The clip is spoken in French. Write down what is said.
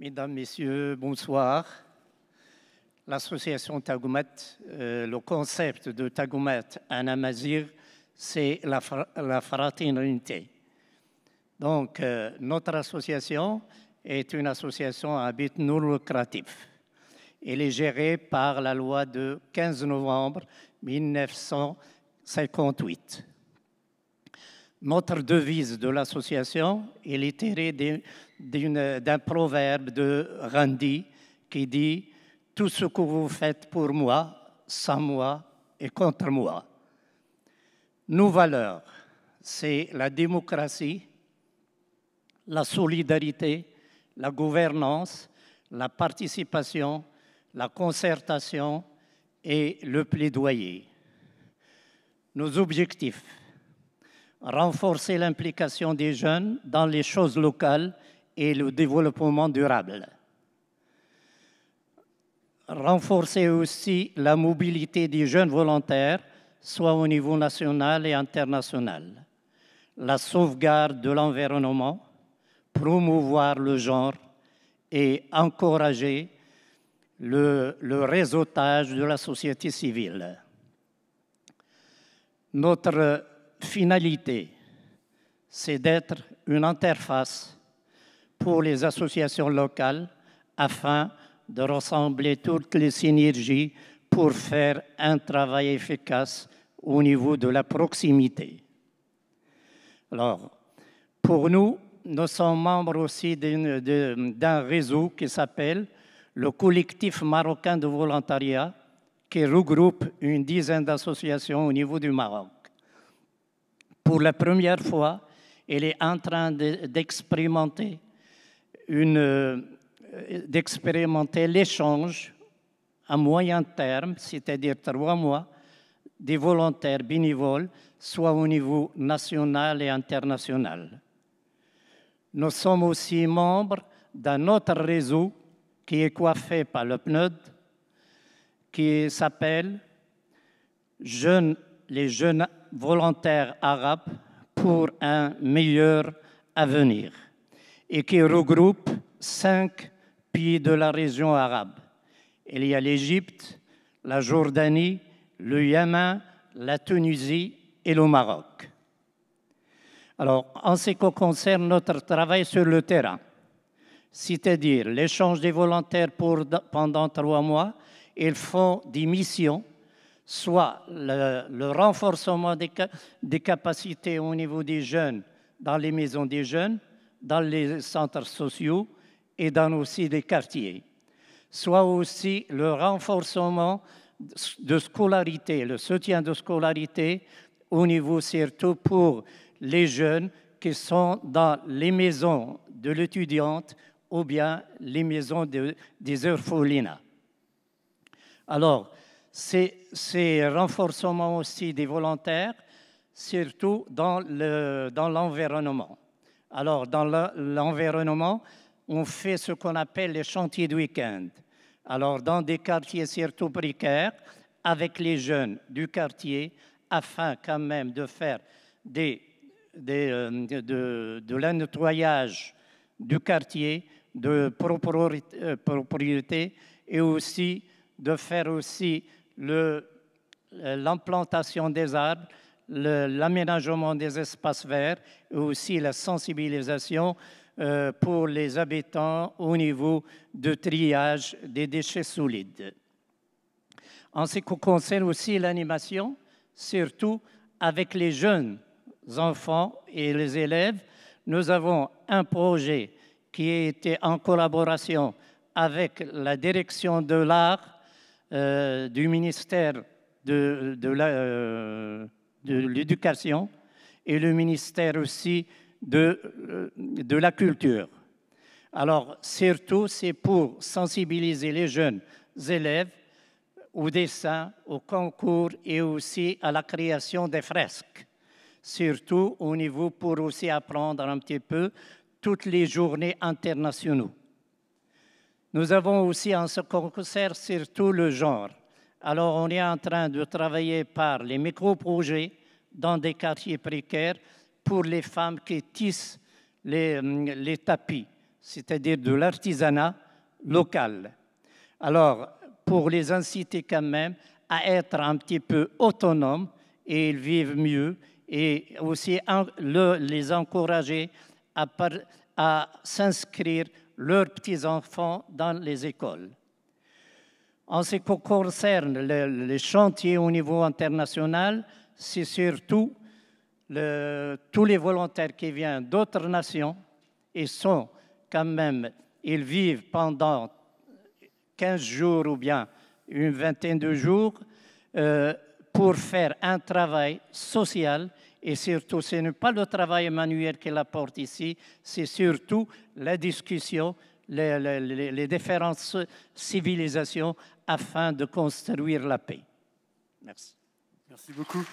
Mesdames, Messieurs, bonsoir. L'association Tagomet, le concept de Tagomet en Amazigh, c'est la fraternité. Donc, notre association est une association à but non lucratif. Elle est gérée par la loi de 15 novembre 1958. Notre devise de l'association est tirée d'un proverbe de Gandhi qui dit « Tout ce que vous faites pour moi, sans moi et contre moi ». Nos valeurs, c'est la démocratie, la solidarité, la gouvernance, la participation, la concertation et le plaidoyer. Nos objectifs: renforcer l'implication des jeunes dans les choses locales et le développement durable. Renforcer aussi la mobilité des jeunes volontaires, soit au niveau national et international. La sauvegarde de l'environnement, promouvoir le genre et encourager le réseautage de la société civile. Notre finalité, c'est d'être une interface pour les associations locales afin de rassembler toutes les synergies pour faire un travail efficace au niveau de la proximité. Alors, pour nous, nous sommes membres aussi d'un réseau qui s'appelle le Collectif marocain de volontariat, qui regroupe une dizaine d'associations au niveau du Maroc. Pour la première fois, elle est en train d'expérimenter l'échange à moyen terme, c'est-à-dire 3 mois, des volontaires bénévoles, soit au niveau national et international. Nous sommes aussi membres d'un autre réseau qui est coiffé par le PNUD, qui s'appelle les jeunes volontaires arabes pour un meilleur avenir et qui regroupe 5 pays de la région arabe. Il y a l'Égypte, la Jordanie, le Yémen, la Tunisie et le Maroc. Alors, en ce qui concerne notre travail sur le terrain, c'est-à-dire l'échange des volontaires pendant 3 mois, ils font des missions, soit le renforcement des capacités au niveau des jeunes dans les maisons des jeunes, dans les centres sociaux et dans aussi les quartiers, soit aussi le renforcement de scolarité, le soutien de scolarité au niveau surtout pour les jeunes qui sont dans les maisons de l'étudiante ou bien les maisons des orphelinats. Alors, c'est renforcement aussi des volontaires, surtout dans l'environnement. Alors, dans l'environnement, on fait ce qu'on appelle les chantiers de week-end. Alors, dans des quartiers surtout précaires, avec les jeunes du quartier, afin quand même de faire de la nettoyage du quartier, de propriété et aussi de faire aussi l'implantation des arbres, l'aménagement des espaces verts et aussi la sensibilisation pour les habitants au niveau de triage des déchets solides. En ce qui concerne aussi l'animation, surtout avec les jeunes enfants et les élèves, nous avons un projet qui a été en collaboration avec la direction de l'art du ministère de l'éducation et le ministère aussi de la culture. Alors, surtout, c'est pour sensibiliser les jeunes élèves au dessin, au concours et aussi à la création des fresques. Surtout au niveau pour aussi apprendre un petit peu toutes les journées internationales. Nous avons aussi en ce qui concerne surtout le genre. Alors, on est en train de travailler par les micro-projets dans des quartiers précaires pour les femmes qui tissent les tapis. c'est-à-dire de l'artisanat local. Alors, pour les inciter quand même à être un petit peu autonomes et ils vivent mieux, et aussi les encourager à s'inscrire leurs petits-enfants dans les écoles. En ce qui concerne les chantiers au niveau international, c'est surtout tous les volontaires qui viennent d'autres nations et sont quand même, ils vivent pendant 15 jours ou bien une vingtaine de jours pour faire un travail social. Et surtout, ce n'est pas le travail manuel qu'il apporte ici, c'est surtout la discussion, les différentes civilisations afin de construire la paix. Merci. Merci beaucoup.